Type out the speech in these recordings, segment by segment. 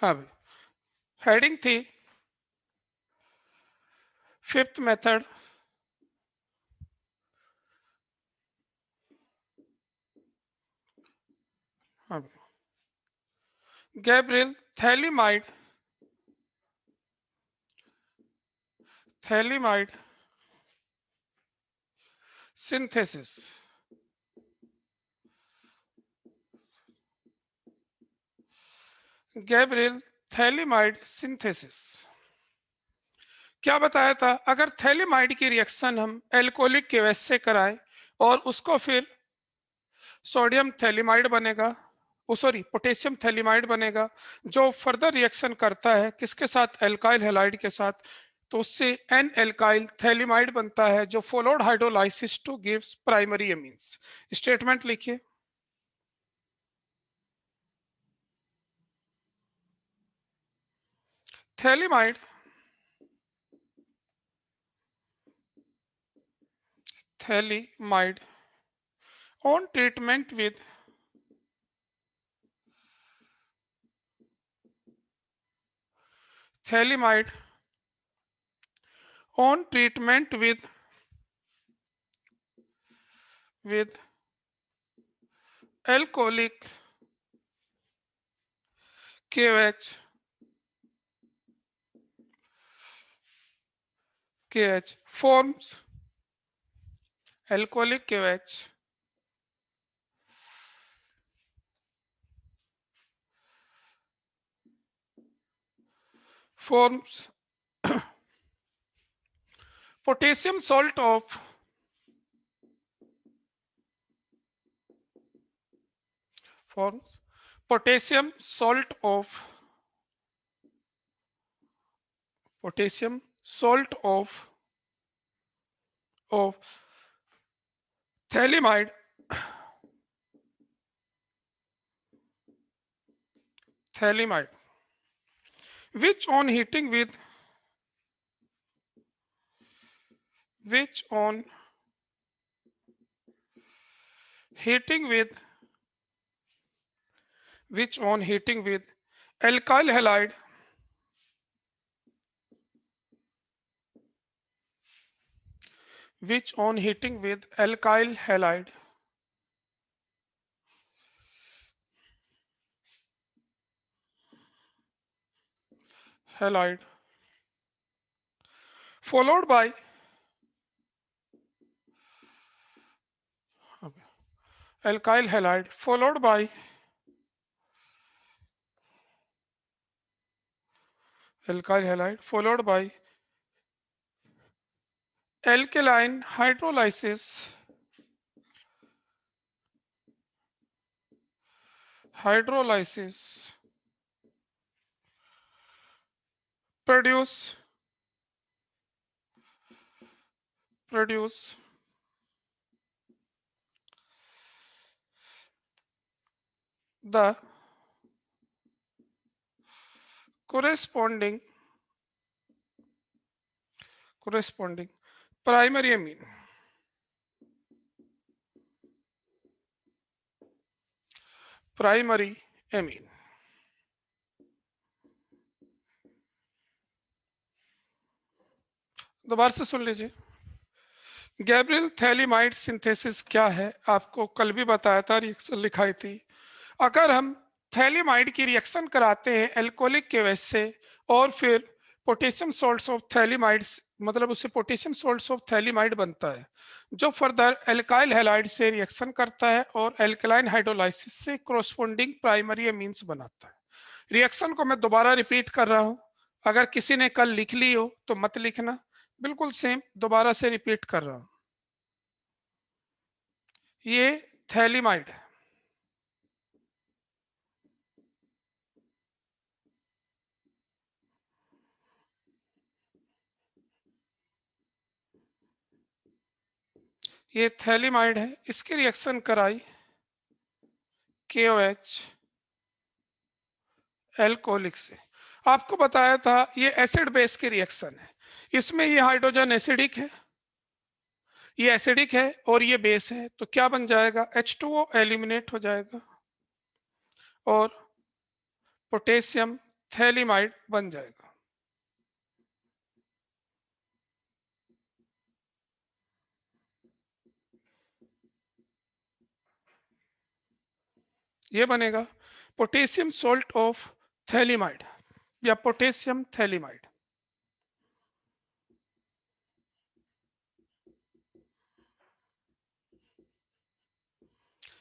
हाँ भाई, हेडिंग थी फिफ्थ मेथड। हाँ भाई, Gabriel phthalimide synthesis. Gabriel phthalimide synthesis क्या बताया था? अगर थैलीमाइड की रिएक्शन हम एल्कोहलिक केवस से कराएं और उसको फिर सोडियम थैलीमाइड बनेगा, ओ सॉरी पोटेशियम थैलीमाइड बनेगा, जो फर्दर रिएक्शन करता है किसके साथ? एल्काइल हैलाइड के साथ। तो उससे एन एल्काइल थैलीमाइड बनता है जो followed hydrolysis to gives primary amines. Statement लिखिए। Phthalimide phthalimide on treatment with thalidomide on treatment with alcoholic KH forms alcoholic KH forms potassium salt of forms potassium salt of potassium salt of thalidomide thalidomide which on heating with which on heating with which on heating with alkyl halide which on heating with alkyl halide followed by alkyl halide followed by alkyl halide followed by alkaline hydrolysis produce the corresponding primary amine primary amine. दोबारा से सुन लीजिए। Gabriel phthalimide synthesis क्या है? आपको कल भी बताया था, रिएक्शन लिखाई थी। अगर हम थैलीमाइड की रिएक्शन कराते हैं एल्कोहलिक के वजह से और फिर पोटेशियम सोल्ट्स ऑफ थैलीमाइड, मतलब उससे पोटेशियम सोल्ट्स ऑफ थैलीमाइड बनता है जो फर्दर एल्काइल हैलाइड से रिएक्शन करता है और एल्कलाइन हाइड्रोलाइसिस से कोरोस्पोंडिंग प्राइमरी एमीन्स बनाता है। रिएक्शन को मैं दोबारा रिपीट कर रहा हूं, अगर किसी ने कल लिख ली हो तो मत लिखना, बिल्कुल सेम दोबारा से रिपीट कर रहा हूं। ये थैलीमाइड ये थैलीमाइड है, इसकी रिएक्शन कराई KOH एल्कोहलिक से। आपको बताया था ये एसिड बेस की रिएक्शन है, इसमें ये हाइड्रोजन एसिडिक है, ये एसिडिक है और ये बेस है, तो क्या बन जाएगा? H2O एलिमिनेट हो जाएगा और पोटेशियम थैलिमाइड बन जाएगा। ये बनेगा पोटेशियम सोल्ट ऑफ थैलिमाइड या potassium phthalimide.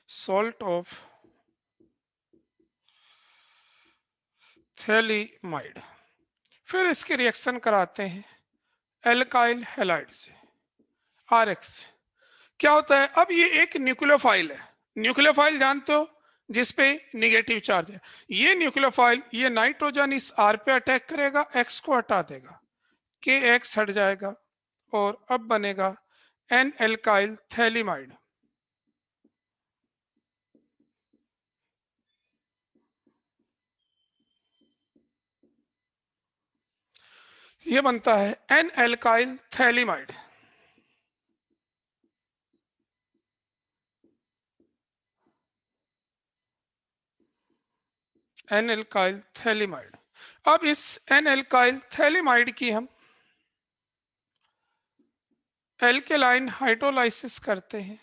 Salt of phthalimide. फिर इसके रिएक्शन कराते हैं एल्काइल हैलाइड से, RX। क्या होता है, अब ये एक न्यूक्लियोफाइल है। न्यूक्लियोफाइल जानते हो, जिसपे निगेटिव चार्ज है। ये न्यूक्लियोफाइल ये नाइट्रोजन इस R पे अटैक करेगा, X को हटा देगा, KX हट जाएगा और अब बनेगा एन एल्काइल थैलिमाइड। ये बनता है N alkyl phthalimide. N alkyl phthalimide. अब इस एन एल्काइल थैलिमाइड की हम एल्केलाइन हाइड्रोलाइसिस करते हैं।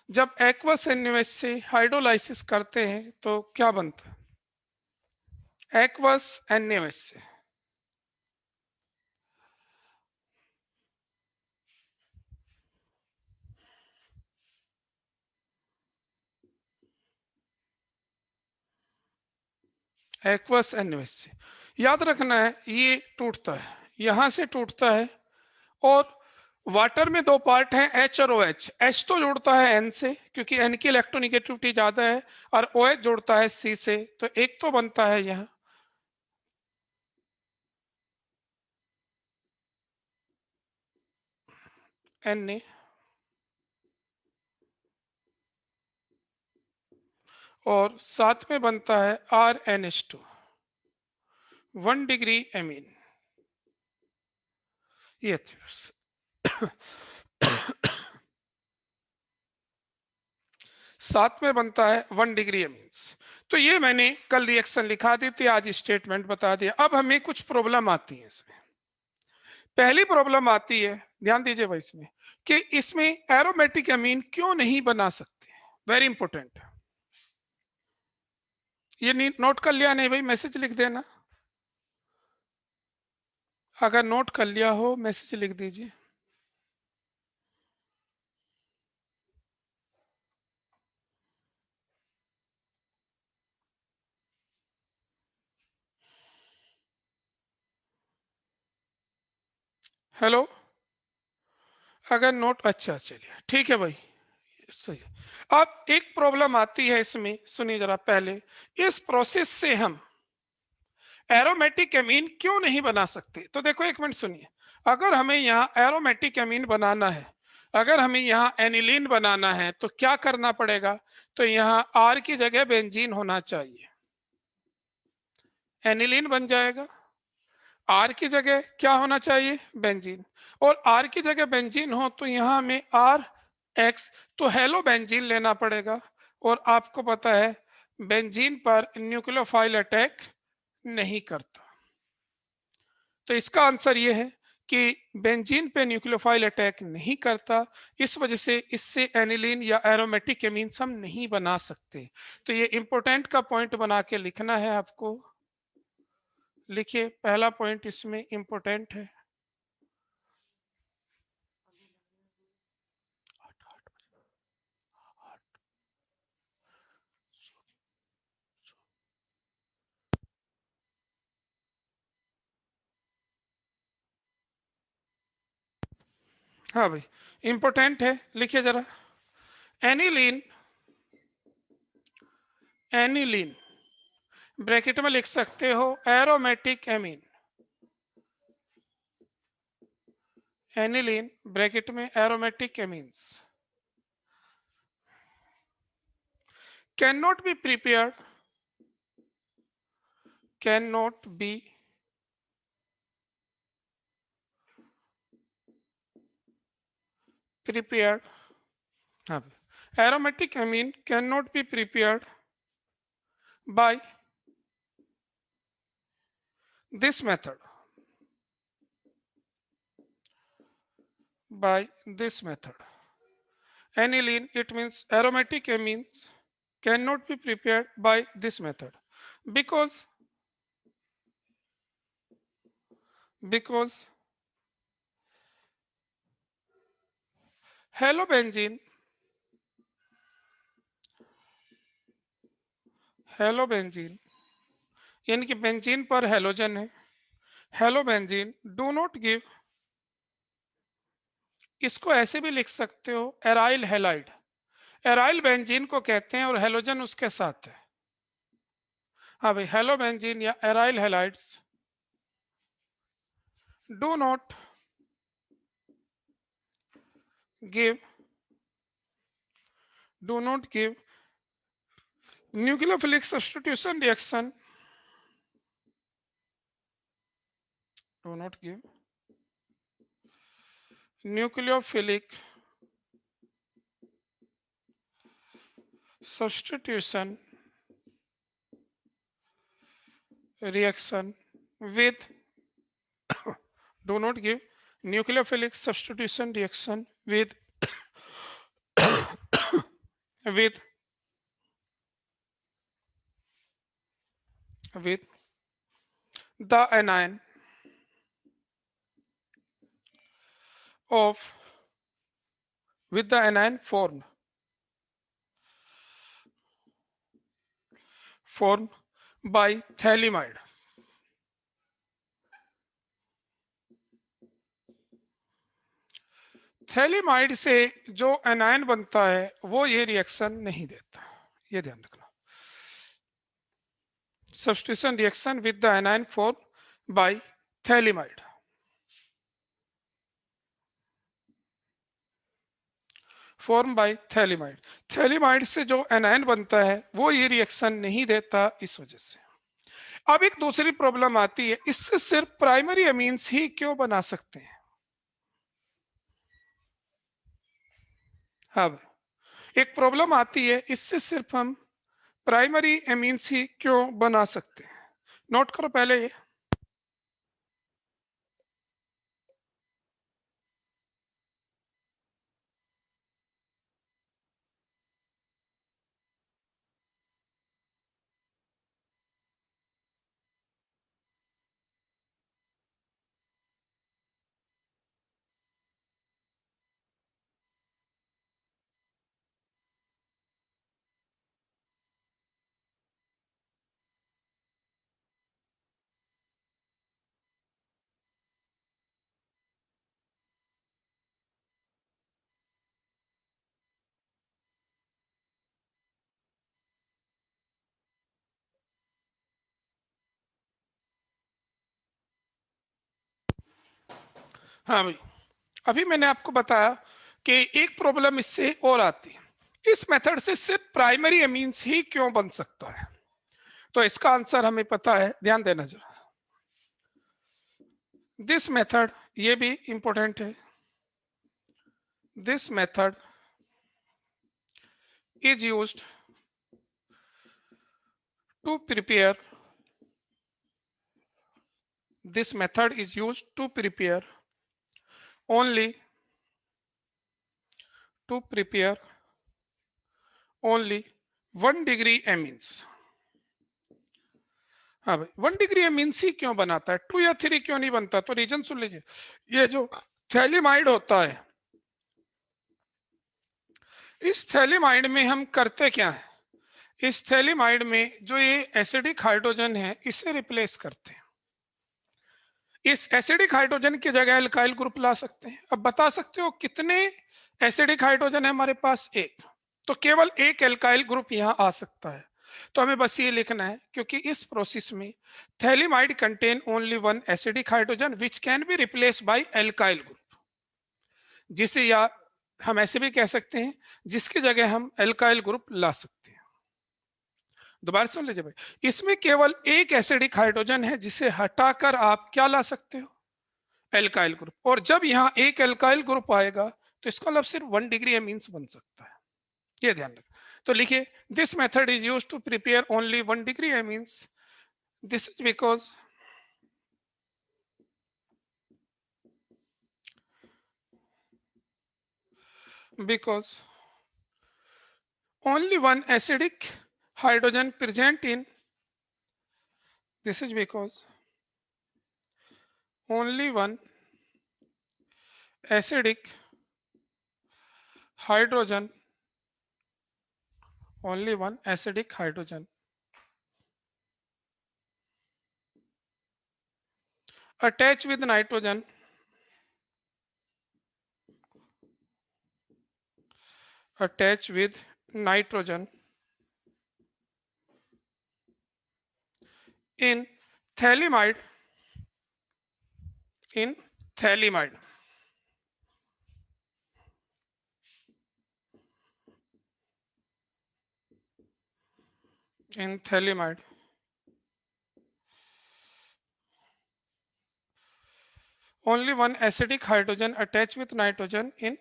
जब एक्वस NaOH से हाइड्रोलाइसिस करते हैं तो क्या बनता है, एक्वस NaOH से एक्वस NaOH से याद रखना है, ये टूटता है, यहां से टूटता है। और वाटर में दो पार्ट हैं, H और OH। H तो जुड़ता है N से क्योंकि N की इलेक्ट्रोनिगेटिविटी ज्यादा है, और OH जुड़ता है C से, तो एक तो बनता है यहाँ Na, और साथ में बनता है RnH2, 1 डिग्री एमीन। ये साथ में बनता है 1 डिग्री एमीन्स। तो ये मैंने कल रिएक्शन लिखा दी थी, आज स्टेटमेंट बता दिया। अब हमें कुछ प्रॉब्लम आती है इसमें। पहली प्रॉब्लम आती है, ध्यान दीजिए भाई, इसमें कि इसमें एरोमेटिक अमीन क्यों नहीं बना सकते। Very important. ये नोट कर लिया नहीं भाई, मैसेज लिख देना। अगर नोट कर लिया हो मैसेज लिख दीजिए। हेलो, अगर नोट, अच्छा चलिए ठीक है भाई, सही। अब एक प्रॉब्लम आती है इसमें, सुनिए जरा पहले। इस प्रोसेस से हम एरोमेटिक एमीन क्यों नहीं बना सकते, तो देखो एक मिनट सुनिए। अगर हमें यहाँ एरोमेटिक एमीन बनाना है, अगर हमें यहाँ एनिलीन बनाना है, तो क्या करना पड़ेगा, तो यहाँ R की जगह बेंजीन होना चाहिए, एनिलीन बन जाएगा। R की जगह क्या होना चाहिए, बेंजीन। और R की जगह बेंजीन हो तो यहाँ हमें RX, तो हेलो बेंजीन लेना पड़ेगा। और आपको पता है बेंजीन पर न्यूक्लियोफाइल अटैक नहीं करता, तो इसका आंसर ये है कि बेंजीन पे न्यूक्लियोफाइल अटैक नहीं करता, इस वजह से इससे एनिलीन या एरोमेटिक एमीन्स हम नहीं बना सकते। तो ये इंपॉर्टेंट का पॉइंट बना के लिखना है आपको। लिखिए, पहला पॉइंट इसमें इंपॉर्टेंट है। हाँ भाई, इंपॉर्टेंट है, लिखिए जरा। एनिलीन, एनिलीन ब्रैकेट में लिख सकते हो एरोमेटिक एमीन। एनिलीन ब्रैकेट में aromatic amines can not be prepared, can not be prepared, aromatic amine cannot be prepared by this method, by this method. Aniline, it means aromatic amines cannot be prepared by this method because halobenzene यानी कि benzene पर halogen है, हेलोबेंजीन do not give, इसको ऐसे भी लिख सकते हो एराइल हेलाइड, एराइल बेंजीन को कहते हैं और हेलोजन उसके साथ है। हाँ भाई, हेलोबेंजीन या aryl halides do not give nucleophilic substitution reaction, do not give nucleophilic substitution reaction with do not give nucleophilic substitution reaction with with the anion of with the anion formed by thaliamide. Phthalimide से जो anion बनता है वो ये reaction नहीं देता, ये ध्यान रखना। Substitution reaction with the anion form by phthalimide, form by phthalimide, phthalimide से जो एनायन बनता है वो ये रिएक्शन नहीं देता, इस वजह से। अब एक दूसरी प्रॉब्लम आती है, इससे सिर्फ प्राइमरी अमीन्स ही क्यों बना सकते हैं? अब एक प्रॉब्लम आती है, इससे सिर्फ हम प्राइमरी एमीन्स ही क्यों बना सकते हैं? नोट करो पहले ये, हाँ भाई, अभी मैंने आपको बताया कि एक प्रॉब्लम इससे और आती है, इस मेथड से सिर्फ प्राइमरी एमीन्स ही क्यों बन सकता है? तो इसका आंसर हमें पता है, ध्यान देना जरा। दिस मेथड, ये भी इंपॉर्टेंट है, this method is used to prepare, this method is used to prepare only to prepare only 1 degree amines। हाँ भाई, 1 डिग्री एमीन्स ही क्यों बनाता है, 2 या 3 क्यों नहीं बनता? तो रीजन सुन लीजिए। ये जो थैलिमाइड होता है, इस थैलिमाइड में हम करते क्या है, इस थैलिमाइड में जो ये एसिडिक हाइड्रोजन है इसे रिप्लेस करते हैं, इस एसिडिक हाइड्रोजन की जगह एल्काइल ग्रुप ला सकते हैं। अब बता सकते हो कितने एसिडिक हाइड्रोजन है हमारे पास? एक, तो केवल एक एल्काइल ग्रुप यहाँ आ सकता है। तो हमें बस ये लिखना है, क्योंकि इस प्रोसेस में phthalimide contain only 1 acidic hydrogen which can be replace by alkyl group, जिसे या हम ऐसे भी कह सकते हैं जिसकी जगह हम एल्काइल ग्रुप ला सकते हैं। दोबारा सुन लीजिए भाई, इसमें केवल एक एसिडिक हाइड्रोजन है जिसे हटाकर आप क्या ला सकते हो? Alkyl group. और जब यहाँ एक एल्काइल ग्रुप आएगा तो इसका मतलब सिर्फ 1 डिग्री एमीन्स बन सकता है, ये ध्यान रखें। तो लिखिए, this method is used to prepare only 1 degree amines, this is because because only one acidic hydrogen present in, this is because only one acidic hydrogen, only one acidic hydrogen attach with nitrogen attach with nitrogen in phthalimide, in phthalimide, in phthalimide. Only one acidic hydrogen attached with nitrogen in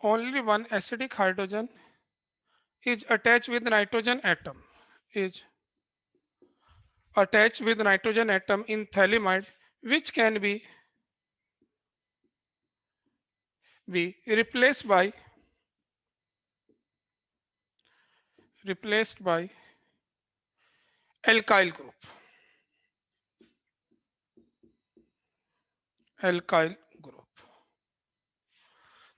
only one acidic hydrogen is attached with nitrogen atom, is attached with nitrogen atom in phthalimide, which can be replaced by alkyl group, alkyl group,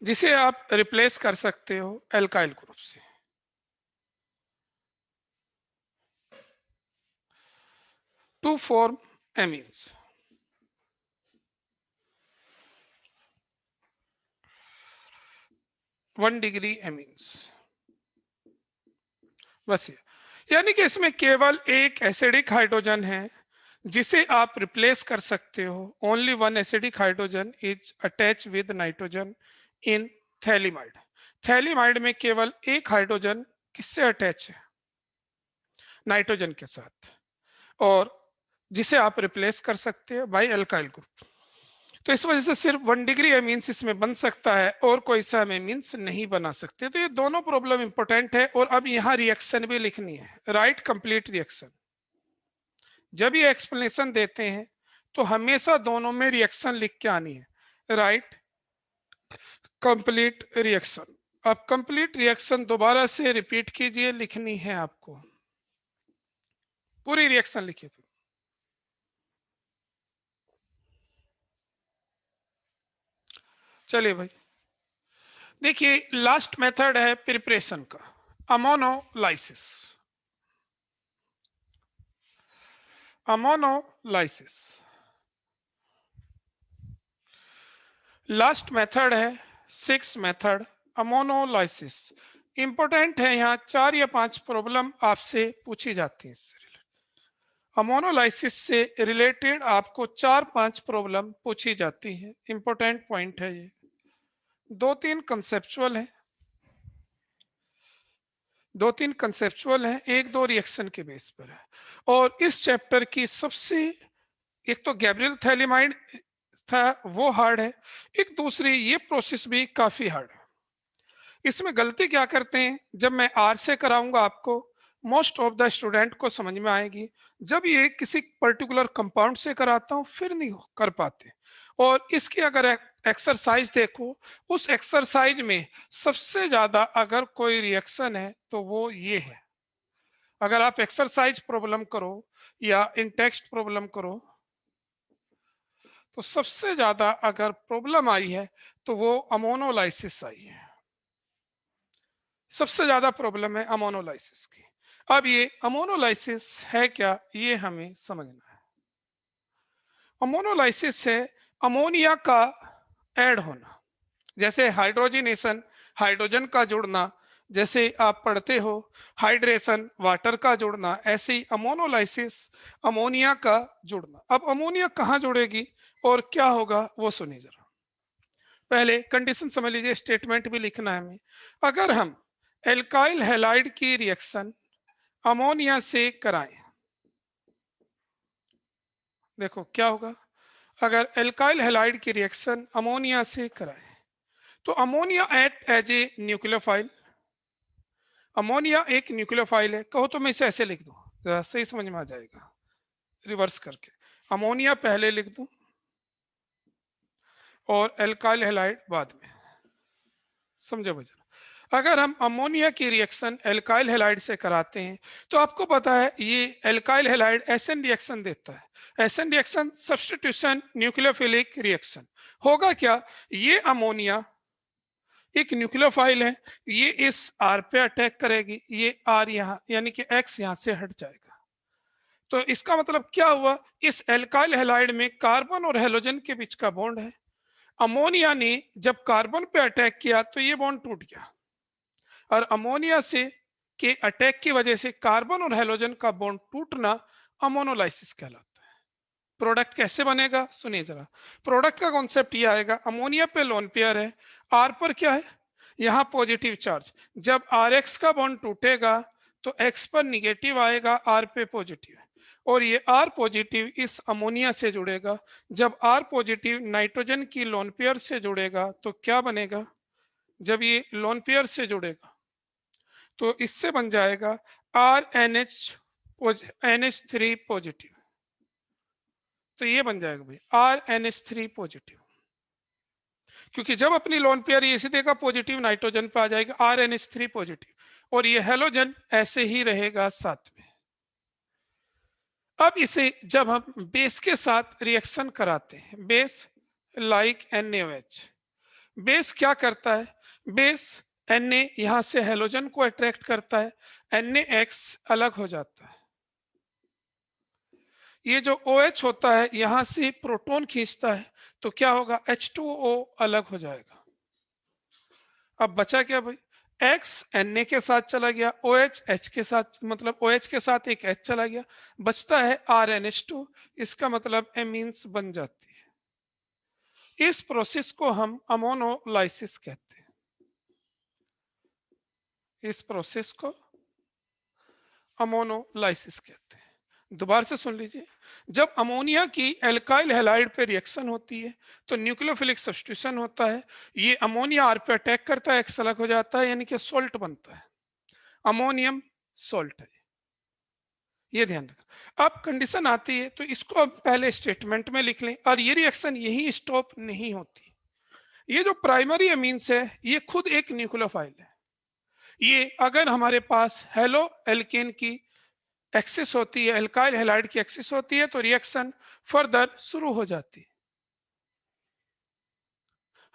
जिसे आप replace कर सकते हो alkyl group से। To form amines, one degree amines, बस ये, यानी कि इसमें केवल एक एसिडिक हाइड्रोजन है जिसे आप रिप्लेस कर सकते हो। Only one acidic hydrogen is attach with nitrogen in phthalimide. Phthalimide में केवल एक हाइड्रोजन किससे अटैच है? नाइट्रोजन के साथ, और जिसे आप रिप्लेस कर सकते हो बाय अल्काइल ग्रुप। तो इस वजह से सिर्फ 1 डिग्री एमीन्स इसमें बन सकता है और कोई सा एमीन्स नहीं बना सकते। तो ये दोनों प्रॉब्लम इंपॉर्टेंट है। और अब यहाँ रिएक्शन भी लिखनी है, राइट कंप्लीट रिएक्शन। जब ये एक्सप्लेनेशन देते हैं तो हमेशा दोनों में रिएक्शन लिख के आनी है, राइट कंप्लीट रिएक्शन। अब कंप्लीट रिएक्शन दोबारा से रिपीट कीजिए, लिखनी है आपको, पूरी रिएक्शन लिखिए। चलिए भाई, देखिए लास्ट मेथड है प्रिपरेशन का, अमोनोलाइसिस। अमोनोलाइसिस लास्ट मेथड है, 6th मेथड अमोनोलाइसिस। इंपॉर्टेंट है, यहाँ 4 या 5 प्रॉब्लम आपसे पूछी जाती है इससे रिलेटेड। अमोनोलाइसिस से रिलेटेड आपको 4-5 प्रॉब्लम पूछी जाती है, इंपॉर्टेंट पॉइंट है ये। 2-3 कंसेप्चुअल है, 2-3 कंसेप्चुअल है, 1-2 रिएक्शन के बेस पर है। और इस चैप्टर की सबसे, एक तो गैब्रियल थैलीमाइड था वो हार्ड है, एक दूसरी ये प्रोसेस भी काफी हार्ड है। इसमें गलती क्या करते हैं, जब मैं आर से कराऊंगा आपको मोस्ट ऑफ द स्टूडेंट को समझ में आएगी, जब ये किसी पर्टिकुलर कंपाउंड से कराता हूं फिर नहीं कर पाते। और इसकी अगर एक्सरसाइज देखो, उस एक्सरसाइज में सबसे ज्यादा अगर कोई रिएक्शन है तो वो ये है। अगर आप एक्सरसाइज प्रॉब्लम करो या इन टेक्स्ट प्रॉब्लम करो तो सबसे ज्यादा अगर प्रॉब्लम आई है तो वो अमोनोलाइसिस आई है, सबसे ज्यादा प्रॉब्लम है अमोनोलाइसिस की। अब ये अमोनोलाइसिस है क्या, ये हमें समझना है। अमोनोलाइसिस है अमोनिया का ऐड होना, जैसे हाइड्रोजिनेशन हाइड्रोजन का जुड़ना, जैसे आप पढ़ते हो हाइड्रेशन वाटर का जुड़ना, ऐसे ही अमोनोलाइसिस अमोनिया का जुड़ना। अब अमोनिया कहाँ जुड़ेगी और क्या होगा वो सुनिए जरा। पहले कंडीशन समझ लीजिए, स्टेटमेंट भी लिखना है हमें। अगर हम एल्काइल हैलाइड की रिएक्शन अमोनिया से कराएं, देखो क्या होगा। अगर एल्काइल हैलाइड की रिएक्शन अमोनिया से कराएं तो ammonia act as a nucleophile. Ammonia एक न्यूक्लियोफाइल है, कहो तो मैं इसे ऐसे लिख दूं, जरा सही समझ में आ जाएगा। रिवर्स करके, अमोनिया पहले लिख दूं और एल्काइल हैलाइड बाद में, समझो भैया। अगर हम अमोनिया की रिएक्शन एल्काइल हैलाइड से कराते हैं तो आपको पता है ये एल्काइल हैलाइड एसएन रिएक्शन देता है। SN reaction substitution nucleophilic reaction होगा क्या, ये अमोनिया एक न्यूक्लियोफाइल है, ये इस आर पे अटैक करेगी, ये आर यहाँ यानी कि एक्स यहाँ से हट जाएगा। तो इसका मतलब क्या हुआ, इस एल्काइल हैलाइड में कार्बन और हेलोजन के बीच का बॉन्ड है। अमोनिया ने जब कार्बन पे अटैक किया तो ये बॉन्ड टूट गया, और अमोनिया से के अटैक की वजह से कार्बन और हेलोजन का बॉन्ड टूटना अमोनोलाइसिस कहलाता है। प्रोडक्ट कैसे बनेगा सुनिए जरा। प्रोडक्ट का कॉन्सेप्ट ये आएगा, अमोनिया पे लोन पेयर है, आर पर क्या है, यहाँ पॉजिटिव चार्ज, जब आर एक्स का बॉन्ड टूटेगा तो एक्स पर निगेटिव आएगा, आर पे पॉजिटिव है, और ये आर पॉजिटिव इस अमोनिया से जुड़ेगा। जब आर पॉजिटिव नाइट्रोजन की लोन पेयर से जुड़ेगा तो क्या बनेगा, जब ये लोन पेयर से जुड़ेगा तो इससे बन जाएगा R N H three positive. तो ये बन जाएगा भाई R N H three positive, क्योंकि जब अपनी लोन पेयर ये इसे देगा पॉजिटिव नाइट्रोजन पे आ जाएगा R N H three positive, और ये हेलोजन ऐसे ही रहेगा साथ में। अब इसे जब हम बेस के साथ रिएक्शन कराते हैं, बेस लाइक NaOH, बेस क्या करता है, बेस Na यहां से हेलोजन को अट्रैक्ट करता है, NaX अलग हो जाता है, ये जो OH होता है यहां से प्रोटॉन खींचता है, तो क्या होगा H2O अलग हो जाएगा। अब बचा क्या भाई, X Na के साथ चला गया, OH H के साथ, मतलब OH के साथ एक H चला गया, बचता है RNH2, इसका मतलब एमीन्स बन जाती है। इस प्रोसेस को हम अमोनोलाइसिस कहते हैं, इस प्रोसेस को अमोनोलाइसिस कहते हैं। दोबारा से सुन लीजिए, जब अमोनिया की एल्काइल हैलाइड पे रिएक्शन होती है तो न्यूक्लियोफिलिक सब्स्टिट्यूशन होता है, ये अमोनिया आर पे अटैक करता है, एक्स अलग हो जाता है, यानी कि सोल्ट बनता है, अमोनियम सोल्ट है, ये ध्यान रखना। अब कंडीशन आती है तो इसको अब पहले स्टेटमेंट में लिख लें, और ये रिएक्शन यही स्टॉप नहीं होती। ये जो प्राइमरी अमीन्स है ये खुद एक न्यूक्लियोफाइल है, ये अगर हमारे पास हेलो एल्केन की एक्सिस होती है, एल्काइल हैलाइड की एक्सिस होती है, तो रिएक्शन फर्दर शुरू हो जाती है।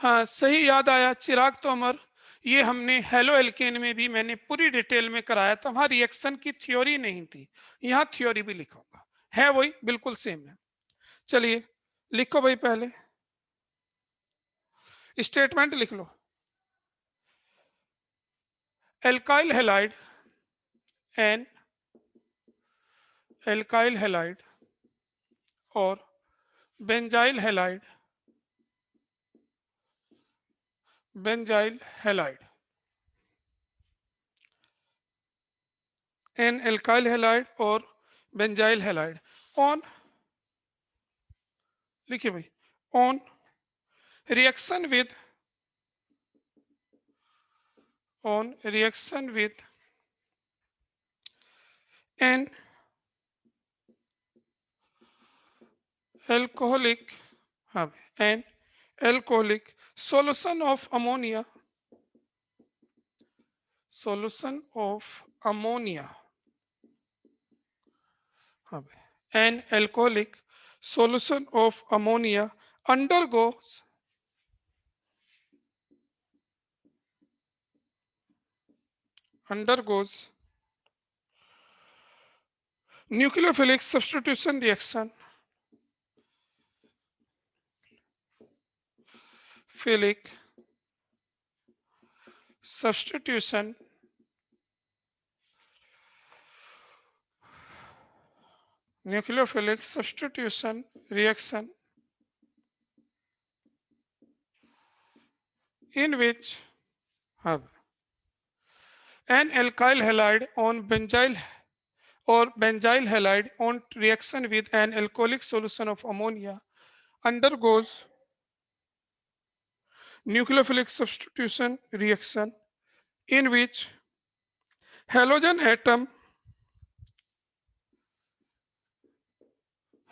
हाँ सही याद आया चिराग तोमर, ये हमने हेलो एल्केन में भी मैंने पूरी डिटेल में कराया था, वहां रिएक्शन की थ्योरी नहीं थी, यहाँ थ्योरी भी लिखूंगा, है वही बिल्कुल सेम है। चलिए लिखो भाई, पहले स्टेटमेंट लिख लो, alkyl halide an alkyl halide और benzyl halide, benzyl halide, an alkyl halide और बेंजाइल हैलाइड ऑन, लिखिए भाई, on reaction with, on reaction with an alcoholic, हाँ an alcoholic solution of ammonia, solution of ammonia, हाँ an alcoholic solution of ammonia undergoes nucleophilic substitution reaction, philic substitution nucleophilic substitution reaction in which an alkyl halide on benzyl or benzyl halide on reaction with an alcoholic solution of ammonia undergoes nucleophilic substitution reaction in which halogen atom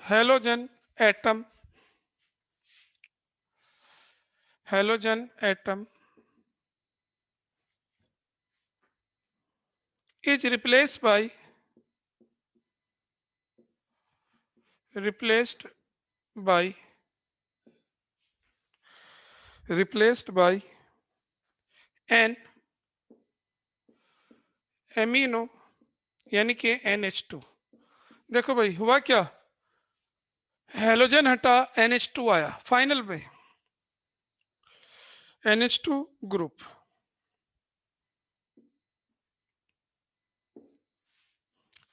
halogen atom is by replaced by an amino यानी कि NH2। देखो भाई हुआ क्या, halogen हटा NH2 आया, final में NH2 group.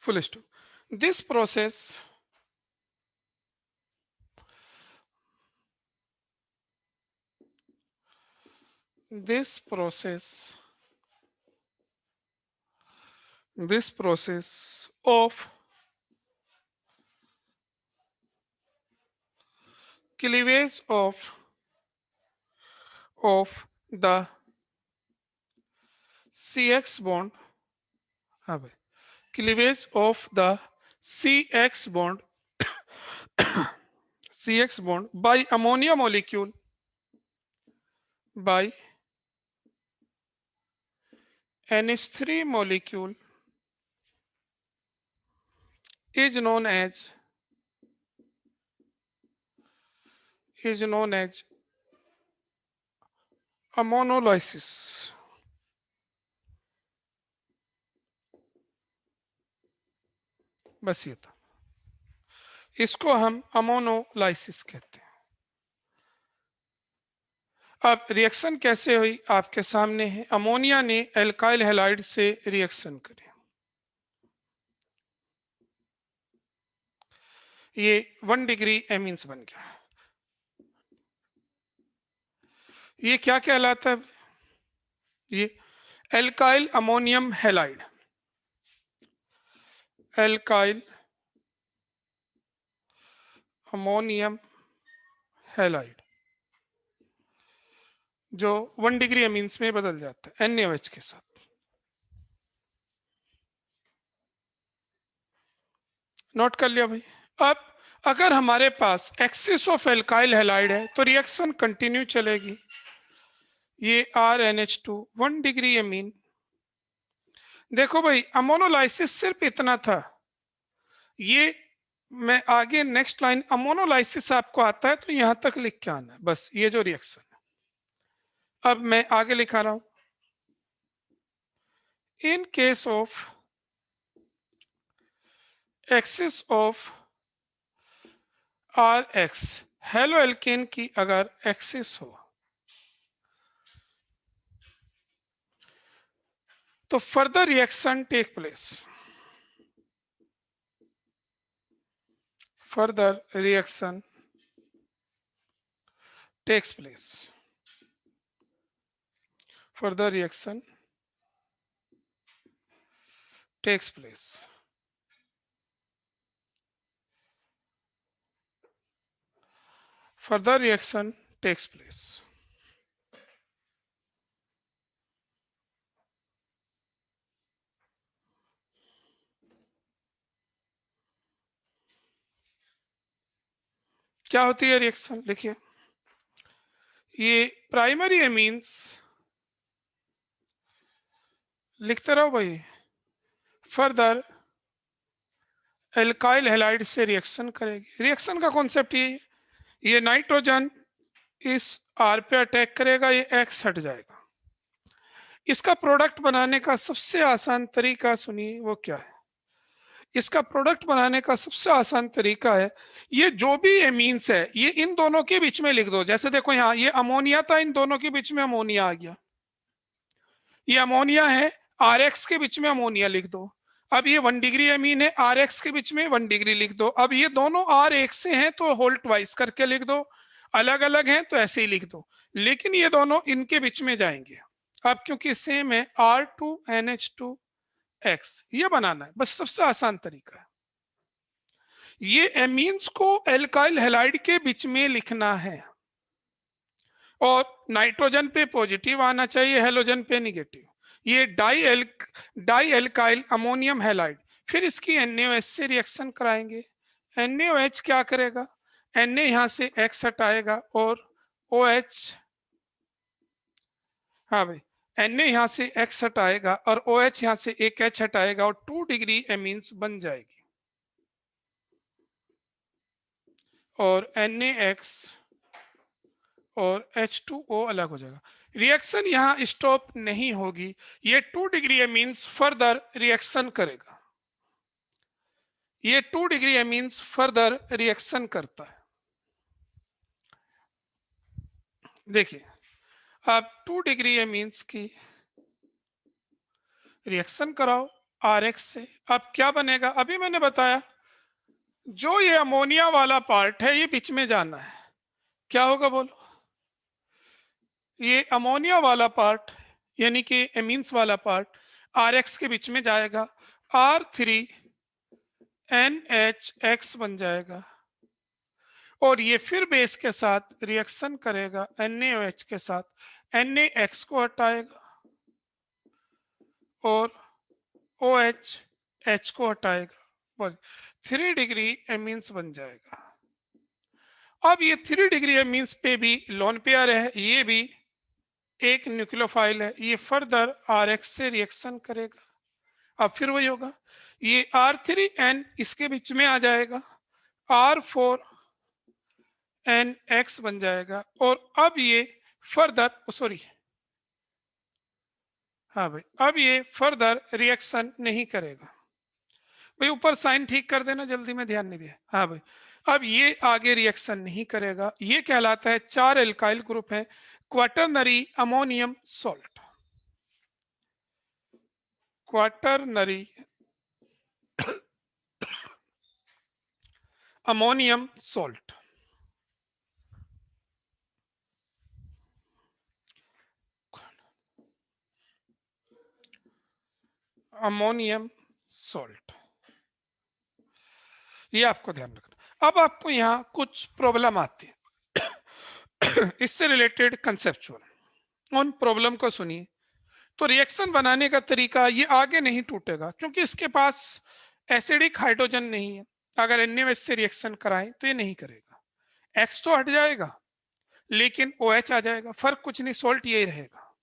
Full stop. This process this process of cleavage of the CX bond, हाँ भाई, cleavage of the CX bond by ammonia molecule by NH3 molecule is known as ammonolysis। बस ये था, इसको हम ammonolysis कहते हैं। अब रिएक्शन कैसे हुई आपके सामने है, अमोनिया ने एल्काइल हैलाइड से रिएक्शन करी, ये 1 डिग्री एमीन्स बन गया। ये क्या कहलाता है, ये alkyl ammonium halide, alkyl ammonium halide, जो 1 डिग्री एमीन्स में बदल जाता है NaOH के साथ। नोट कर लिया भाई। अब अगर हमारे पास एक्सिस ऑफ एल्काइल हैलाइड है तो रिएक्शन कंटिन्यू चलेगी, ये RNH2 1 डिग्री एमीन। देखो भाई अमोनोलाइसिस सिर्फ इतना था, ये मैं आगे नेक्स्ट लाइन अमोनोलाइसिस आपको आता है तो यहां तक लिख के आना है, बस ये जो रिएक्शन है। अब मैं आगे लिखा रहा हूं, in case of excess of RX, haloalkane की अगर एक्सिस हो तो further reaction take place, further reaction takes place, further reaction takes place। further reaction takes place। क्या होती है रिएक्शन, लिखिए, ये प्राइमरी एमीन्स, लिखते रहो भाई, फर्दर एल्काइल हैलाइड से रिएक्शन करेगी। रिएक्शन का कॉन्सेप्ट ये नाइट्रोजन इस R पे अटैक करेगा, ये X हट जाएगा। इसका प्रोडक्ट बनाने का सबसे आसान तरीका सुनिए वो क्या है, इसका प्रोडक्ट बनाने का सबसे आसान तरीका है, ये जो भी एमीन्स है ये इन दोनों के बीच में लिख दो। जैसे देखो यहाँ ये अमोनिया था, इन दोनों के बीच में अमोनिया आ गया, ये अमोनिया है, RX के बीच में अमोनिया लिख दो। अब ये 1 डिग्री एमीन है, RX के बीच में 1 डिग्री लिख दो। अब ये दोनों R एक से हैं तो होल ट्वाइस करके लिख दो, अलग अलग हैं तो ऐसे ही लिख दो, लेकिन ये दोनों इनके बीच में जाएंगे। अब क्योंकि सेम है R2NH2X, ये बनाना है, बस सबसे आसान तरीका है। ये एमीन्स को एल्काइल हैलाइड के बीच में लिखना है और नाइट्रोजन पे पॉजिटिव आना चाहिए, हेलोजन पे निगेटिव। ये डाई एल्काइल अमोनियम हैलाइड, फिर इसकी NaOH से रिएक्शन कराएंगे, NaOH क्या करेगा, Na यहां से X हटाएगा और OH, हाँ भाई, Na यहां से X हटाएगा और OH यहां से एक H हटाएगा और 2 डिग्री एमीन्स बन जाएगी और NaX और H2O अलग हो जाएगा। रिएक्शन यहां स्टॉप नहीं होगी, ये 2 डिग्री एमीन्स फर्दर रिएक्शन करेगा, ये 2 डिग्री एमीन्स फर्दर रिएक्शन करता है। देखिए आप 2 डिग्री एमीन्स की रिएक्शन कराओ RX से, अब क्या बनेगा, अभी मैंने बताया जो ये अमोनिया वाला पार्ट है ये बीच में जाना है, क्या होगा बोलो, ये अमोनिया वाला पार्ट यानी कि एमीन्स वाला पार्ट RX के बीच में जाएगा, R3NHX बन जाएगा और ये फिर बेस के साथ रिएक्शन करेगा NaOH के साथ, NaX को हटाएगा और OH H को हटाएगा, 3 डिग्री एमीन्स बन जाएगा। अब ये 3 डिग्री एमीन्स पे भी लोन पेयर है, ये भी एक न्यूक्लियोफाइल है, ये फर्दर RX से रिएक्शन करेगा, अब फिर वही होगा, ये R3N इसके बीच में आ जाएगा, R4NX बन जाएगा और अब ये फर्दर, सॉरी, हाँ भाई, अब ये फर्दर रिएक्शन नहीं करेगा। भाई ऊपर साइन ठीक कर देना जल्दी में, ध्यान नहीं दिया, हाँ भाई, अब ये आगे रिएक्शन नहीं करेगा, ये कहलाता है 4 एल्काइल ग्रुप है, quaternary ammonium salt, quaternary ammonium salt. Ammonium salt, ये आपको ध्यान रखना। अब आपको यहाँ कुछ प्रॉब्लम आती है इससे रिलेटेड कंसेप्चुअल, उन प्रॉब्लम को सुनिए। तो रिएक्शन बनाने का तरीका ये आगे नहीं टूटेगा क्योंकि इसके पास एसिडिक हाइड्रोजन नहीं है, अगर NaOH से रिएक्शन कराएं तो ये नहीं करेगा, X तो हट जाएगा लेकिन OH आ जाएगा, फर्क कुछ नहीं, सोल्ट यही रहेगा।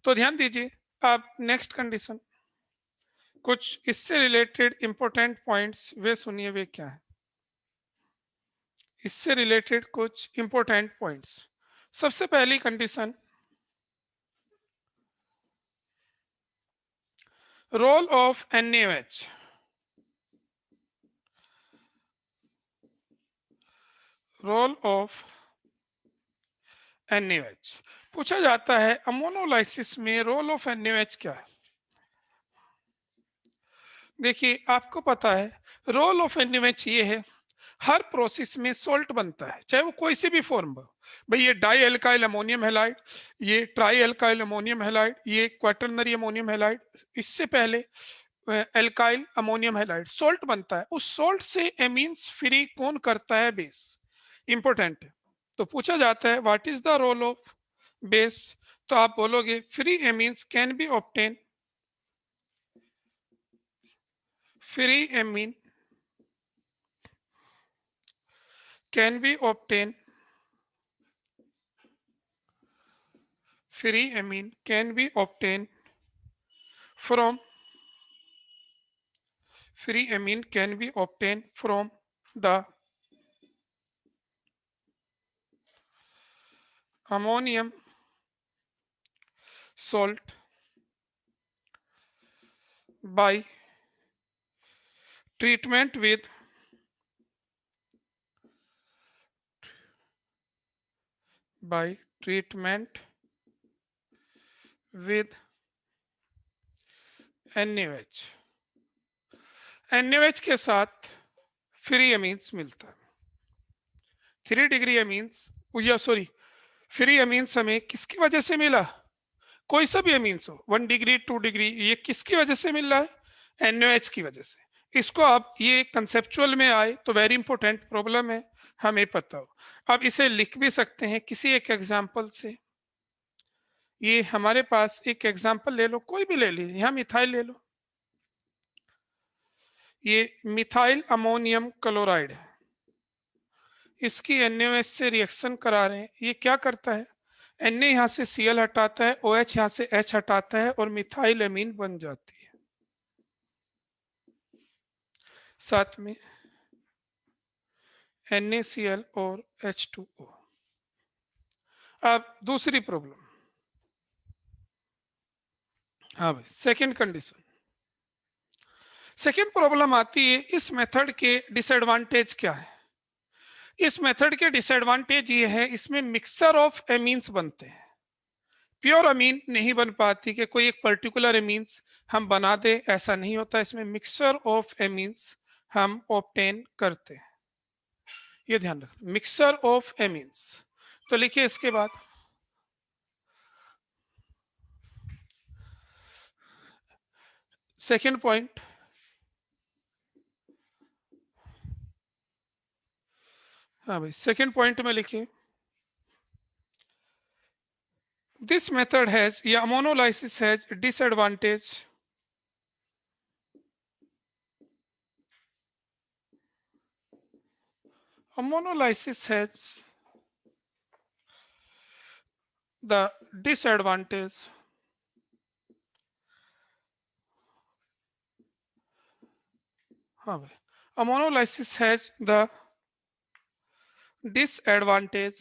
तो ध्यान दीजिए, अब नेक्स्ट कंडीशन, कुछ इससे रिलेटेड इंपॉर्टेंट पॉइंट्स वे सुनिए, वे क्या है, इससे रिलेटेड कुछ इंपॉर्टेंट पॉइंट्स। सबसे पहली condition, role of NaOH, role of NaOH पूछा जाता है अमोनोलाइसिस में रोल ऑफ NaOH क्या है। देखिए आपको पता है रोल ऑफ NaOH ये है, हर प्रोसेस में सोल्ट बनता है चाहे वो कोई सी भी फॉर्म हो, भाई ये डाई एल्काइल अमोनियम हैलाइड, ये ट्राई एल्काइल अमोनियम हैलाइड, ये क्वाटरनरी अमोनियम हैलाइड, इससे पहले एल्काइल अमोनियम हैलाइड, सोल्ट बनता है, उस सोल्ट से एमीन्स फ्री कौन करता है, बेस, इंपॉर्टेंट है। तो पूछा जाता है what is the role of base, तो आप बोलोगे free amines can be obtain, free amine can be obtained, free amine can be obtained from, free amine can be obtained from the ammonium salt by treatment with NaOH, NaOH के साथ free amines मिलता है, 3 degree amines, या sorry free amines हमें किसकी वजह से मिला, कोई सा भी एमीन्स हो, 1 डिग्री 2 डिग्री, ये किसकी वजह से मिल रहा है, NaOH की वजह से। इसको आप ये कंसेप्चुअल में आए तो वेरी इंपॉर्टेंट प्रॉब्लम है, हमें पता हो। अब इसे लिख भी सकते हैं किसी एक एग्जाम्पल से, ये हमारे पास एक एग्जाम्पल ले लो, कोई भी ले लीजिए, यहाँ मिथाइल ले लो, ये मिथाइल अमोनियम क्लोराइड है, इसकी NaOH से रिएक्शन करा रहे हैं। ये क्या करता है, Na यहाँ से Cl हटाता है, OH यहाँ से H हटाता है और मिथाइल एमीन बन जाती है। साथ में NaCl और H2O। अब दूसरी प्रॉब्लम, हाँ भाई, सेकंड कंडीशन। सेकंड प्रॉब्लम आती है, इस मेथड के डिसएडवांटेज क्या है। इस मेथड के डिसएडवांटेज ये है, इसमें मिक्सचर ऑफ एमीन्स बनते हैं, प्योर अमीन नहीं बन पाती कि कोई एक पर्टिकुलर एमीन्स हम बना दे, ऐसा नहीं होता। इसमें मिक्सचर ऑफ एमीन्स हम ऑब्टेन करते हैं, ये ध्यान रखना, मिक्सचर ऑफ एमीन्स। तो लिखिए इसके बाद, सेकेंड पॉइंट, हाँ भाई, सेकेंड पॉइंट में लिखिए, दिस मेथड हैज या ammonolysis has disadvantage, ammonolysis has the disadvantage हाँ भाई, ammonolysis has the disadvantage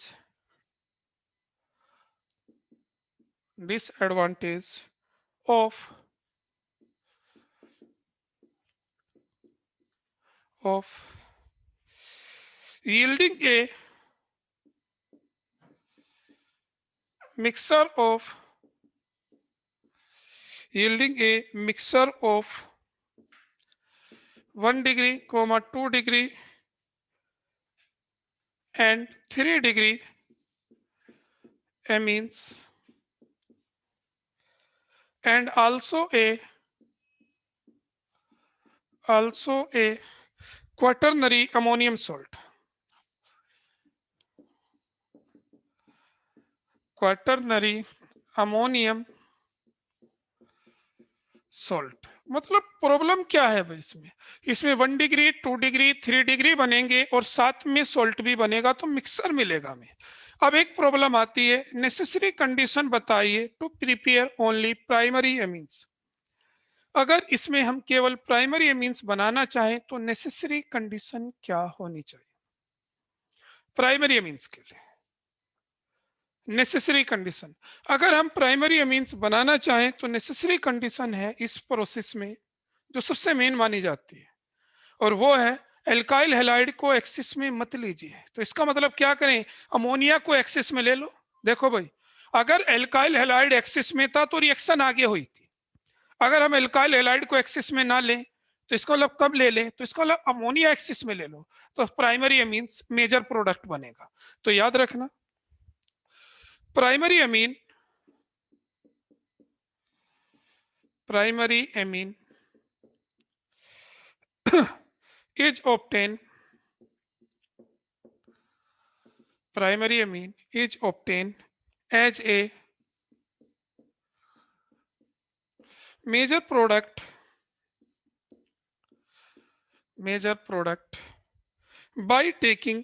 of of yielding a mixture of 1 degree, 2 degree and 3 degree amines, and also a quaternary ammonium salt, quaternary ammonium salt. मतलब problem क्या है भाई, इसमें 1 degree, 2 degree, 3 degree बनेंगे और साथ में सॉल्ट भी बनेगा, तो मिक्सर मिलेगा हमें। अब एक प्रॉब्लम आती है, नेसेसरी कंडीशन बताइए to prepare only primary amines. अगर इसमें हम केवल प्राइमरी एमीन्स बनाना चाहें तो नेसेसरी कंडीशन क्या होनी चाहिए प्राइमरी एमीन्स के लिए। नेसेसरी कंडीशन, अगर हम प्राइमरी एमीन्स बनाना चाहें तो नेसेसरी कंडीशन है इस प्रोसेस में जो सबसे मेन मानी जाती है, और वो है एल्काइल हैलाइड को एक्सिस में मत लीजिए। तो इसका मतलब क्या करें, अमोनिया को एक्सिस में ले लो। देखो भाई, अगर एल्काइल हैलाइड एक्सिस में था तो रिएक्शन आगे हुई थी, अगर हम एल्काइल हैलाइड को एक्सिस में ना लें तो इसका मतलब कब ले लें, तो इसका मतलब अमोनिया एक्सिस में ले लो, तो प्राइमरी एमीन्स मेजर प्रोडक्ट बनेगा। तो याद रखना, primary amine is obtained primary amine is obtained as a major product by taking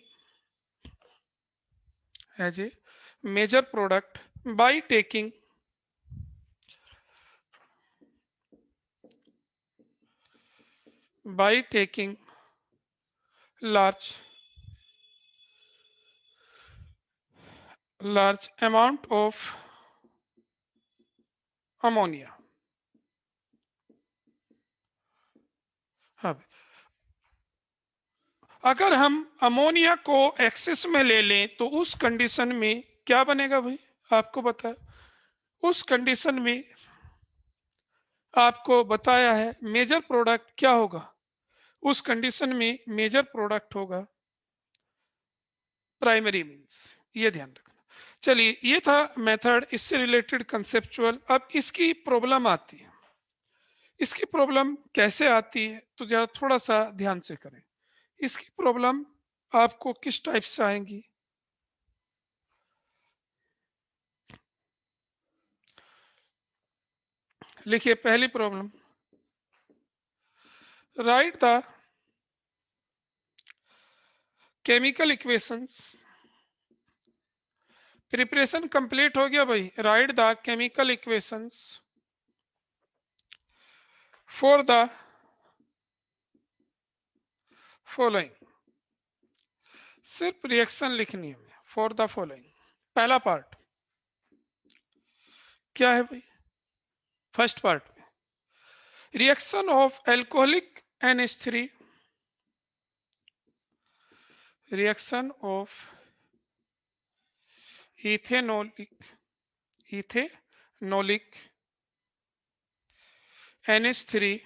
as a major product by taking large amount of ammonia। हाँ, अगर हम अमोनिया को एक्सिस में ले लें तो उस कंडीशन में क्या बनेगा भाई, आपको बताया, उस कंडीशन में आपको बताया है मेजर प्रोडक्ट क्या होगा, उस कंडीशन में मेजर प्रोडक्ट होगा प्राइमरी मीन्स, ये ध्यान रखना। चलिए, ये था मेथड, इससे रिलेटेड कंसेप्चुअल। अब इसकी प्रॉब्लम आती है, इसकी प्रॉब्लम कैसे आती है तो जरा थोड़ा सा ध्यान से करें। इसकी प्रॉब्लम आपको किस टाइप से आएंगी, लिखिए पहली problem, write the chemical equations. Preparation complete हो गया भाई। Write the chemical equations for the following. सिर्फ रिएक्शन लिखनी है फॉर द फॉलोइंग। पहला पार्ट क्या है भाई? फर्स्ट पार्ट में reaction of alcoholic NH3, reaction of ethanolic NH3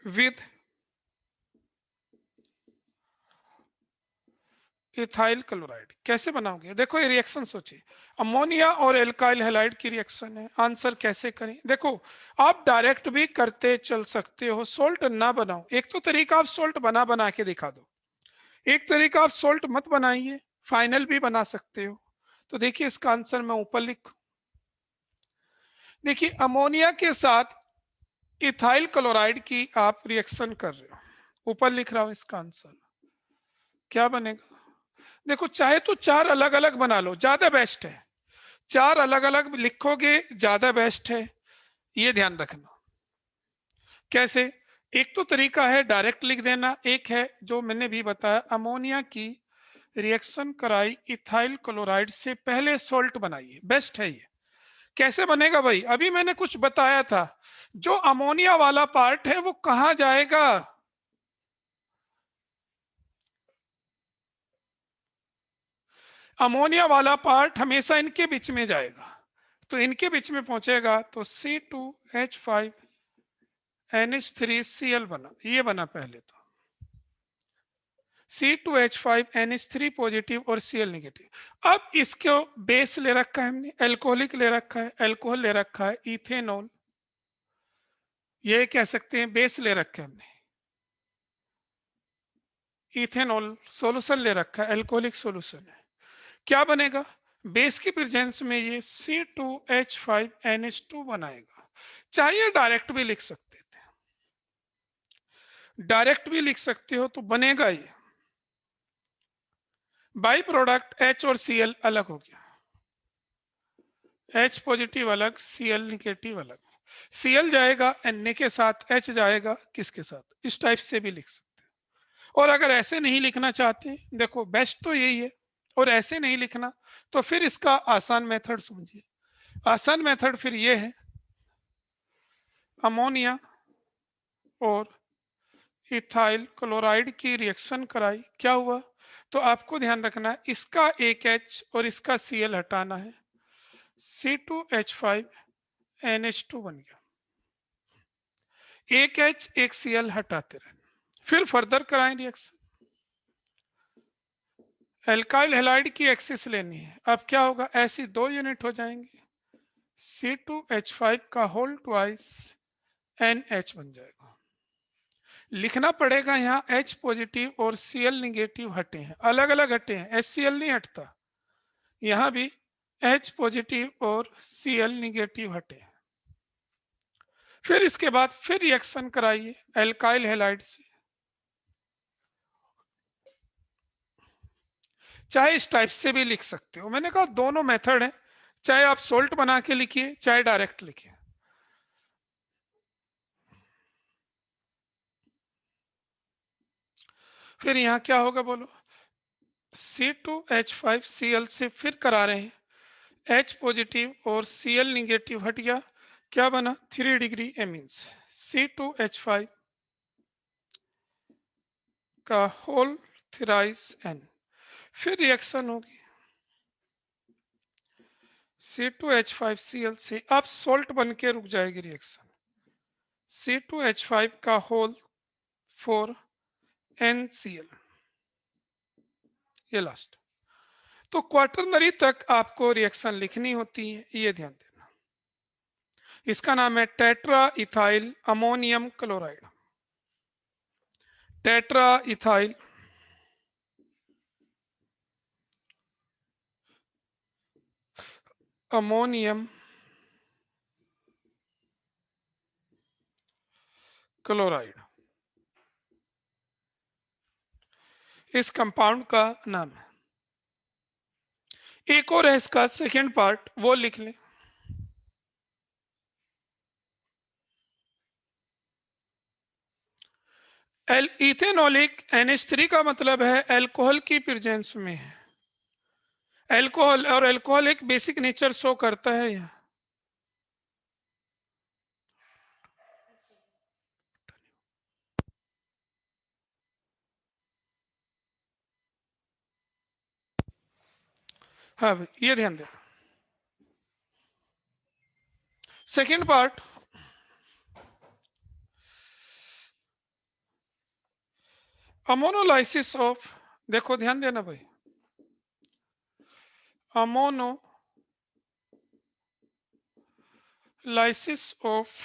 with ethyl chloride. कैसे बनाओगे? देखो ये रिएक्शन सोचिए, अमोनिया और एल्काइल हैलाइड की रिएक्शन है। आंसर कैसे करें? देखो आप डायरेक्ट भी करते चल सकते हो, सोल्ट ना बनाओ। एक तो तरीका आप सोल्ट बना बना के दिखा दो, एक तरीका आप सोल्ट मत बनाइए, फाइनल भी बना सकते हो। तो देखिए इसका आंसर मैं ऊपर लिखूं। देखिए अमोनिया के साथ इथाइल क्लोराइड की आप रिएक्शन कर रहे हो, ऊपर लिख रहा हूं इसका आंसर क्या बनेगा। देखो चाहे तो चार अलग अलग बना लो, ज्यादा बेस्ट है। चार अलग अलग लिखोगे ज्यादा बेस्ट है, ये ध्यान रखना। कैसे? एक तो तरीका है डायरेक्ट लिख देना, एक है जो मैंने भी बताया, अमोनिया की रिएक्शन कराई इथाइल क्लोराइड से, पहले सोल्ट बनाइए, बेस्ट है ये। कैसे बनेगा भाई? अभी मैंने कुछ बताया था, जो अमोनिया वाला पार्ट है वो कहां जाएगा? अमोनिया वाला पार्ट हमेशा इनके बीच में जाएगा, तो इनके बीच में पहुंचेगा तो C2H5NH3Cl बना, ये बना पहले तो C2H5NH3 पॉजिटिव और Cl नेगेटिव। अब इसको बेस ले रखा है हमने, एल्कोहलिक ले रखा है, एल्कोहल ले रखा है, इथेनॉल, ये कह सकते हैं बेस ले रखा है हमने, इथेनॉल सॉल्यूशन ले रखा है, एल्कोहलिक सॉल्यूशन है। क्या बनेगा? बेस की प्रेजेंस में ये C2H5NH2 बनाएगा। चाहिए डायरेक्ट भी लिख सकते थे, डायरेक्ट भी लिख सकते हो तो बनेगा ये। बाई प्रोडक्ट H और Cl अलग हो गया, H पॉजिटिव अलग, Cl निगेटिव अलग। Cl जाएगा Na के साथ, H जाएगा किसके साथ? इस टाइप से भी लिख सकते हो। और अगर ऐसे नहीं लिखना चाहते, देखो बेस्ट तो यही है, और ऐसे नहीं लिखना तो फिर इसका आसान मेथड समझिए। आसान मेथड फिर ये है, अमोनिया और इथाइल क्लोराइड की रिएक्शन कराई, क्या हुआ? तो आपको ध्यान रखना है, इसका एक H और इसका Cl हटाना है, C2H5NH2 बन गया। एक H एक Cl हटाते रहे, फिर फर्दर कराएं रिएक्शन। एल्काइल हैलाइड की एक्सिस लेनी है, अब क्या होगा? ऐसी दो यूनिट हो जाएंगे, C2H5 का होल ट्वाइस NH बन जाएगा। लिखना पड़ेगा यहाँ H पॉजिटिव और Cl निगेटिव हटे हैं, अलग अलग हटे हैं, HCl नहीं हटता। यहाँ भी H पॉजिटिव और Cl निगेटिव हटे हैं। फिर इसके बाद फिर रिएक्शन कराइए एल्काइल हैलाइड से। चाहे इस टाइप से भी लिख सकते हो, मैंने कहा दोनों मेथड है, चाहे आप सोल्ट बना के लिखिए चाहे डायरेक्ट लिखिए। फिर यहाँ क्या होगा बोलो? C2H5Cl से फिर करा रहे हैं, H पॉजिटिव और Cl निगेटिव हट गया, क्या बना? 3 डिग्री एमीन्स, C2H5 का होल थ्राइस N। फिर रिएक्शन होगी C2H5Cl से, अब सोल्ट बन के रुक जाएगी रिएक्शन, C2H5 का होल 4NCl, ये लास्ट। तो क्वार्टरनरी तक आपको रिएक्शन लिखनी होती है, ये ध्यान देना। इसका नाम है tetra ethyl ammonium chloride, tetra ethyl ammonium chloride इस कंपाउंड का नाम है। एक और है इसका सेकेंड पार्ट, वो लिख लें। इथेनॉलिक NH3 का मतलब है अल्कोहल की प्रेजेंस में है अल्कोहल, और अल्कोहल एक बेसिक नेचर शो करता है यहाँ। हाँ भाई, ये ध्यान देना। सेकेंड पार्ट, अमोनोलाइसिस ऑफ, देखो ध्यान देना भाई, ammonolysis of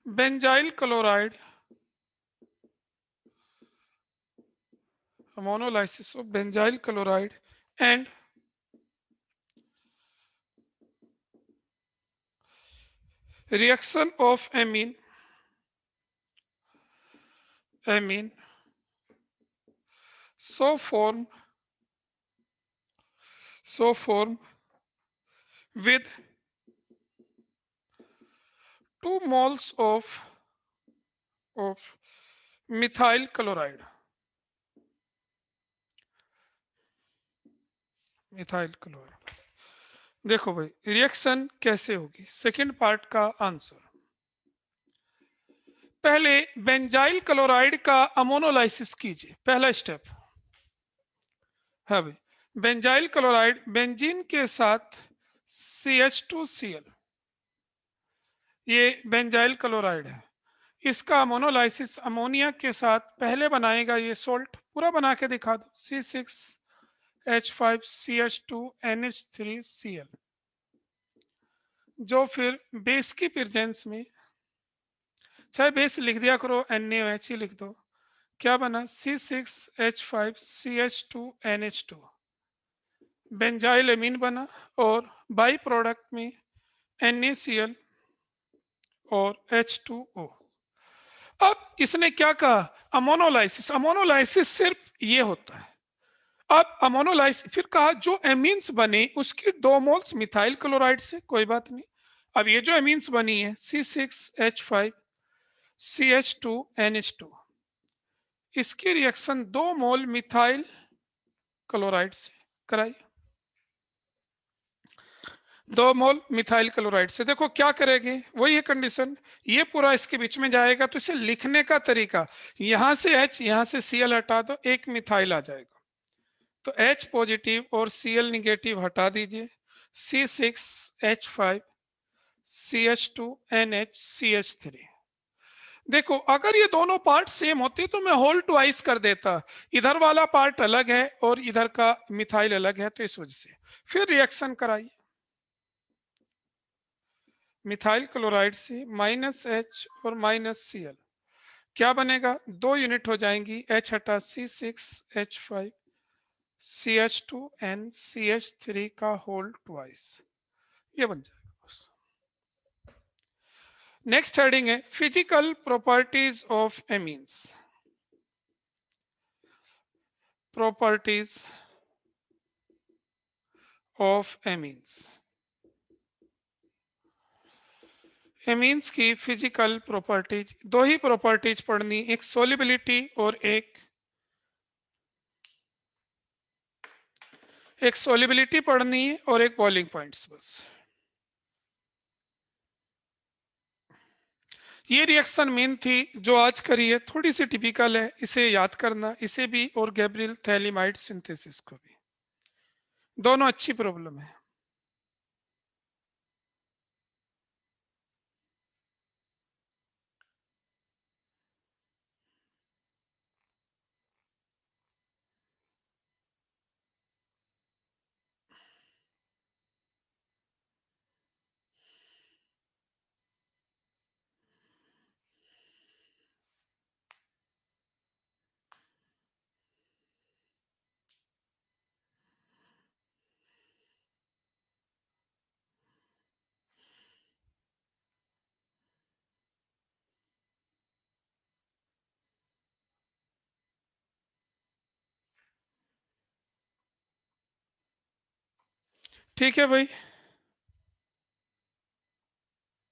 benzyl chloride, ammonolysis of benzyl chloride and reaction of amine so form with 2 moles of methyl chloride, देखो भाई रिएक्शन कैसे होगी, सेकंड पार्ट का आंसर। पहले बेंजाइल क्लोराइड का अमोनोलाइसिस कीजिए, पहला स्टेप। हाँ भाई, बेंजाइल क्लोराइड बेंजीन के साथ CH2Cl, ये बेंजाइल क्लोराइड है, इसका अमोनोलाइसिस अमोनिया के साथ पहले बनाएगा ये सोल्ट, पूरा बना के दिखा दो, C6H5CH2NH3Cl, जो फिर बेस की प्रेजेंस में, चाहे बेस लिख दिया करो NaOH ही लिख दो, क्या बना C6H5CH2NH2, बेंजाइल एमीन बना, और बाई प्रोडक्ट में NaCl और H2O। अब इसने क्या कहा, अमोनोलाइसिस, अमोनोलाइसिस सिर्फ ये होता है। अब अमोनोलाइसिस फिर कहा जो एमीन्स बने उसकी 2 मोल्स मिथाइल क्लोराइड से, कोई बात नहीं। अब ये जो एमीन्स बनी है C6H5CH2NH2, इसकी रिएक्शन 2 मोल मिथाइल क्लोराइड से कराई, 2 मोल मिथाइल क्लोराइड से। देखो क्या करेंगे, वही है कंडीशन, ये पूरा इसके बीच में जाएगा, तो इसे लिखने का तरीका, यहां से H, यहां से Cl हटा दो, एक मिथाइल आ जाएगा, तो H पॉजिटिव और Cl निगेटिव हटा दीजिए, C6H5CH2NHCH3। देखो अगर ये दोनों पार्ट सेम होते तो मैं होल ट्वाइस कर देता, इधर वाला पार्ट अलग है और इधर का मिथाइल अलग है, तो इस वजह से फिर रिएक्शन कराइए, मिथाइल क्लोराइड से -H और -Cl, क्या बनेगा, 2 यूनिट हो जाएंगी, H हटा C6H5CH2NCH3 का होल ट्वाइस, ये बन जाएगा बस। नेक्स्ट हेडिंग है physical properties of amines, properties of amines, amines की फिजिकल प्रॉपर्टीज, 2 ही प्रॉपर्टीज पढ़नी, एक सोलिबिलिटी और एक सोलिबिलिटी पढ़नी है और एक बॉइलिंग पॉइंट्स बस। ये रिएक्शन मेन थी जो आज करी है, थोड़ी सी टिपिकल है, इसे याद करना, इसे भी और गैब्रियल थैलिमाइड सिंथेसिस को भी, दोनों अच्छी प्रॉब्लम है। ठीक है भाई।